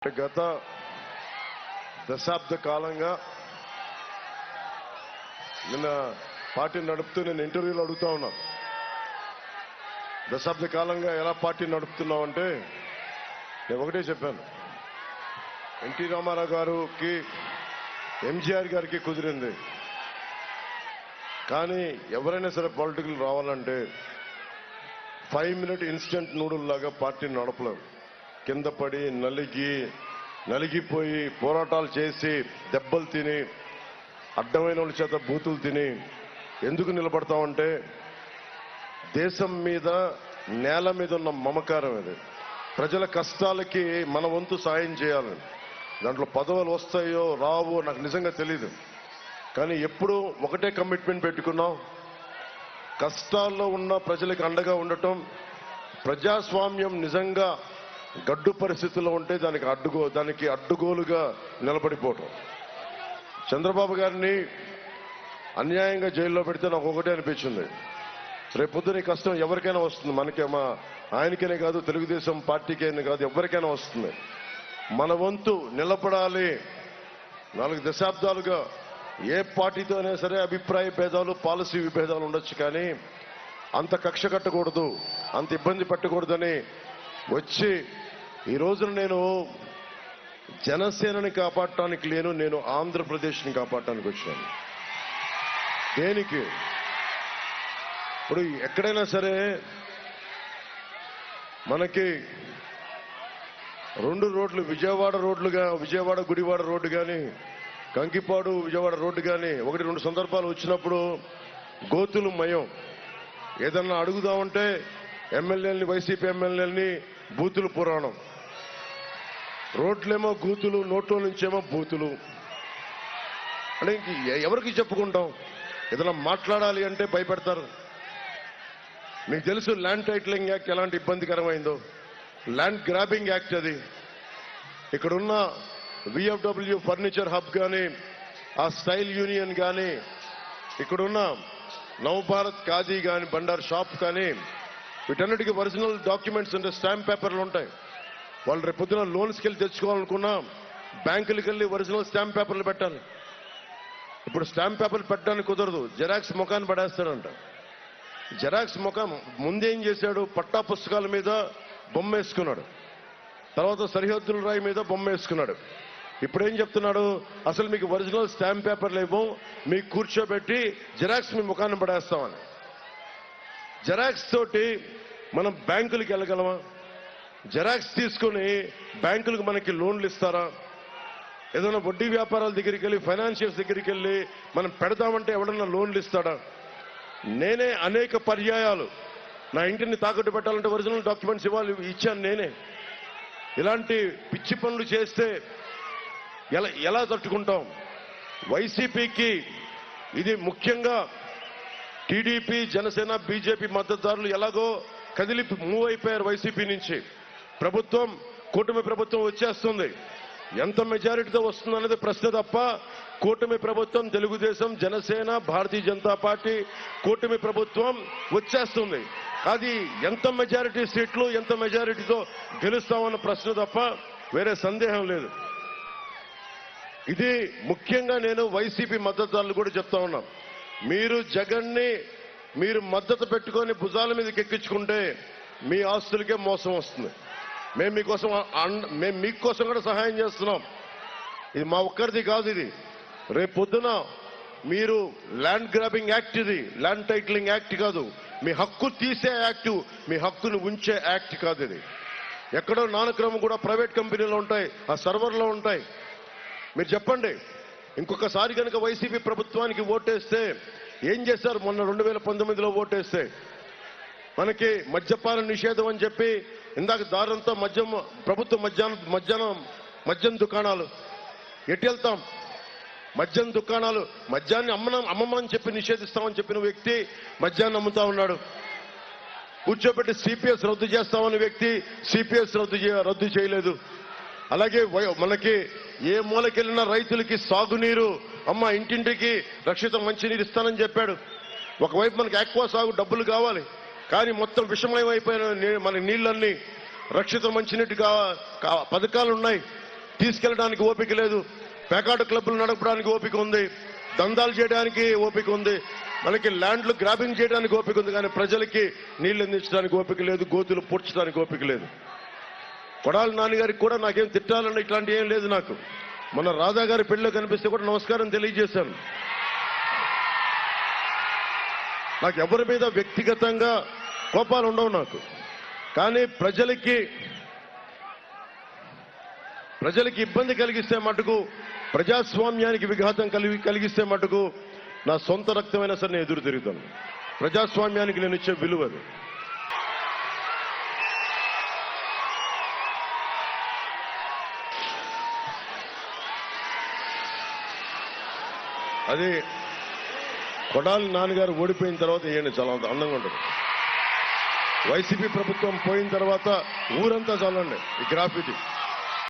గత దశాబ్ద కాలంగా నిన్న పార్టీ నడుపుతూ నేను ఇంటర్వ్యూలో అడుగుతా ఉన్నా. దశాబ్ద కాలంగా ఎలా పార్టీ నడుపుతున్నావు అంటే నేను ఒకటే చెప్పాను. ఎన్టీ రామారావు గారికి ఎంజీఆర్ గారికి కుదిరింది, కానీ ఎవరైనా సరే పొలిటికల్ రావాలంటే 5 మినిట్ ఇన్స్టెంట్ నూడుల్ లాగా పార్టీని నడపలేరు. కింద పడి నలిగిపోయి పోరాటాలు చేసి దెబ్బలు తిని అడ్డమైన వాళ్ళ చేత బూతులు తిని ఎందుకు నిలబడతామంటే దేశం మీద నేల మీద ఉన్న మమకారం ఇది. ప్రజల కష్టాలకి మన వంతు సాయం చేయాలని. దాంట్లో పదవులు వస్తాయో రావో నాకు నిజంగా తెలీదు, కానీ ఎప్పుడు ఒకటే కమిట్మెంట్ పెట్టుకున్నాం, కష్టాల్లో ఉన్న ప్రజలకు అండగా ఉండటం. ప్రజాస్వామ్యం నిజంగా గడ్డు పరిస్థితుల్లో ఉంటే దానికి అడ్డుగోలుగా నిలబడిపోవటం. చంద్రబాబు గారిని అన్యాయంగా జైల్లో పెడితే నాకు ఒకటే అనిపించింది, రేపొద్దున ఈ కష్టం ఎవరికైనా వస్తుంది. ఆయనకైనా కాదు, తెలుగుదేశం పార్టీకైనా కాదు, ఎవరికైనా వస్తుంది. మన వంతు నిలబడాలి. 4 దశాబ్దాలుగా ఏ పార్టీతో అయినా సరే అభిప్రాయ భేదాలు, పాలసీ విభేదాలు ఉండొచ్చు, కానీ అంత కక్ష కట్టకూడదు, అంత ఇబ్బంది పెట్టకూడదని వచ్చి ఈ రోజున నేను జనసేనని కాపాడటానికి లేను, నేను ఆంధ్రప్రదేశ్ని కాపాడటానికి వచ్చాను. దేనికి? ఇప్పుడు ఎక్కడైనా సరే మనకి 2 రోడ్లు, విజయవాడ గుడివాడ రోడ్డు కానీ, కంకిపాడు విజయవాడ రోడ్డు కానీ 1-2 సందర్భాలు వచ్చినప్పుడు గోతులు మయం. ఏదన్నా అడుగుదామంటే ఎమ్మెల్యేలని, వైసీపీ ఎమ్మెల్యేలని బూతులు పురాణం. రోడ్లేమో గూతులు, నోట్లో నుంచేమో బూతులు. అంటే ఎవరికి చెప్పుకుంటాం? ఏదైనా మాట్లాడాలి అంటే భయపెడతారు. మీకు తెలుసు ల్యాండ్ టైటిలింగ్ యాక్ట్ ఎలాంటి ఇబ్బందికరమైందో. ల్యాండ్ గ్రాబింగ్ యాక్ట్ అది. ఇక్కడున్న విఎఫ్డబ్ల్యూ ఫర్నిచర్ హబ్ కానీ, ఆ స్టైల్ యూనియన్ కానీ, ఇక్కడున్న నవభారత్ ఖాదీ కానీ, బండార్ షాప్ కానీ, వీటన్నిటికీ ఒరిజినల్ డాక్యుమెంట్స్ అంటే స్టాంప్ పేపర్లు ఉంటాయి. వాళ్ళు రేపు పొద్దున లోన్స్కి వెళ్ళి తెచ్చుకోవాలనుకున్నా బ్యాంకులకి వెళ్ళి ఒరిజినల్ స్టాంప్ పేపర్లు పెట్టాలి. ఇప్పుడు స్టాంప్ పేపర్లు పెట్టడానికి కుదరదు, జెరాక్స్ ముఖాన్ని పడేస్తాడంట. జెరాక్స్ ముఖం ముందేం చేశాడు? పట్టా పుస్తకాల మీద బొమ్మ వేసుకున్నాడు, తర్వాత సరిహద్దుల రాయి మీద బొమ్మ వేసుకున్నాడు. ఇప్పుడేం చెప్తున్నాడు? అసలు మీకు ఒరిజినల్ స్టాంప్ పేపర్లు ఇవ్వం, మీకు కూర్చోబెట్టి జెరాక్స్ మీ ముఖాన్ని పడేస్తామని. జెరాక్స్ తోటి మనం బ్యాంకులకు వెళ్ళగలమా? జెరాక్స్ తీసుకుని బ్యాంకులకు మనకి లోన్లు ఇస్తారా? ఏదైనా వడ్డీ వ్యాపారాల దగ్గరికి వెళ్ళి, ఫైనాన్షియల్స్ దగ్గరికి వెళ్ళి మనం పెడదామంటే ఎవడన్నా లోన్లు ఇస్తాడా? నేనే అనేక పర్యాయాలు నా ఇంటిని తాకట్టు పెట్టాలంటే ఒరిజినల్ డాక్యుమెంట్స్ ఇచ్చాను నేనే. ఇలాంటి పిచ్చి పనులు చేస్తే ఎలా తట్టుకుంటాం? వైసీపీకి ఇది ముఖ్యంగా టీడీపీ, జనసేన, బీజేపీ మద్దతుదారులు ఎలాగో కదిలి మూవ్ అయిపోయారు వైసీపీ నుంచి. కూటమి ప్రభుత్వం వచ్చేస్తుంది. ఎంత మెజారిటీతో వస్తుందనేది ప్రశ్న తప్ప, కూటమి ప్రభుత్వం, తెలుగుదేశం, జనసేన, భారతీయ జనతా పార్టీ కూటమి ప్రభుత్వం వచ్చేస్తుంది. అది ఎంత మెజారిటీ సీట్లు, ఎంత మెజారిటీతో గెలుస్తామన్న ప్రశ్న తప్ప వేరే సందేహం లేదు. ఇది ముఖ్యంగా నేను వైసీపీ మద్దతుదారులు కూడా చెప్తా ఉన్నాం. మీరు జగన్ని మద్దతు పెట్టుకొని భుజాల మీదకి ఎక్కించుకుంటే మీ ఆస్తులకే మోసం వస్తుంది. మేము మీకోసం కూడా సహాయం చేస్తున్నాం. ఇది మా ఒక్కరిది కాదు. ఇది రేపు పొద్దున మీరు ల్యాండ్ గ్రాబింగ్ యాక్ట్, ఇది ల్యాండ్ టైటిలింగ్ యాక్ట్ కాదు, మీ హక్కు తీసే యాక్ట్, మీ హక్కును ఉంచే యాక్ట్ కాదు. ఇది ఎక్కడో నానక్రమం కూడా ప్రైవేట్ కంపెనీలో ఉంటాయి, ఆ సర్వర్లో ఉంటాయి. మీరు చెప్పండి, ఇంకొకసారి కనుక వైసీపీ ప్రభుత్వానికి ఓటేస్తే ఏం చేశారు? మొన్న 2019లో ఓటేస్తే మనకి మద్యపాన నిషేధం అని చెప్పి, ఇందాక దారంతో ప్రభుత్వం మద్యం దుకాణాలు ఎటు వెళ్తాం? మద్యం దుకాణాలు, మద్యాన్ని అమ్మమని చెప్పి నిషేధిస్తామని చెప్పిన వ్యక్తి మద్యాన్ని అమ్ముతా ఉన్నాడు. కూర్చోబెట్టి సిపిఎస్ రద్దు చేస్తామని వ్యక్తి సిపిఎస్ రద్దు చేయలేదు. అలాగే మనకి ఏ మూలకెళ్ళినా రైతులకి సాగునీరు, ఇంటింటికి రక్షిత మంచినీరు ఇస్తానని చెప్పాడు. ఒకవైపు మనకి ఆక్వా సాగు డబ్బులు కావాలి, కానీ మొత్తం విషమయం అయిపోయిన మన నీళ్ళన్నీ రక్షిత మంచినీటి పథకాలు ఉన్నాయి. తీసుకెళ్ళడానికి ఓపిక లేదు, పేకాట క్లబ్లు నడపడానికి ఓపిక ఉంది, దందాలు చేయడానికి ఓపిక ఉంది, మనకి ల్యాండ్లు గ్రాబింగ్ చేయడానికి ఓపిక ఉంది, కానీ ప్రజలకి నీళ్లు అందించడానికి ఓపిక లేదు, గోతులు పూడ్చడానికి ఓపిక లేదు. కొడాలి నాన్నగారికి కూడా నాకేం తిట్టాలని ఇట్లాంటి ఏం లేదు. నాకు మన రాధా గారి పెళ్లిలో కనిపిస్తే కూడా నమస్కారం తెలియజేశాను. నాకు ఎవరి మీద వ్యక్తిగతంగా కోపాలు ఉండవు నాకు. కానీ ప్రజలకి ఇబ్బంది కలిగిస్తే మటుకు, ప్రజాస్వామ్యానికి విఘాతం కలిగిస్తే మటుకు నా సొంత రక్తమైనా సరే నేను ఎదురు తిరుగుతాను. ప్రజాస్వామ్యానికి నేను ఇచ్చే విలువ అది. అది కొడాలి నాన్నగారు ఓడిపోయిన తర్వాత ఏంటి చాలా అందంగా ఉంటుంది. వైసీపీ ప్రభుత్వం పోయిన తర్వాత ఊరంతా చాలండి ఈ గ్రాఫిటీ.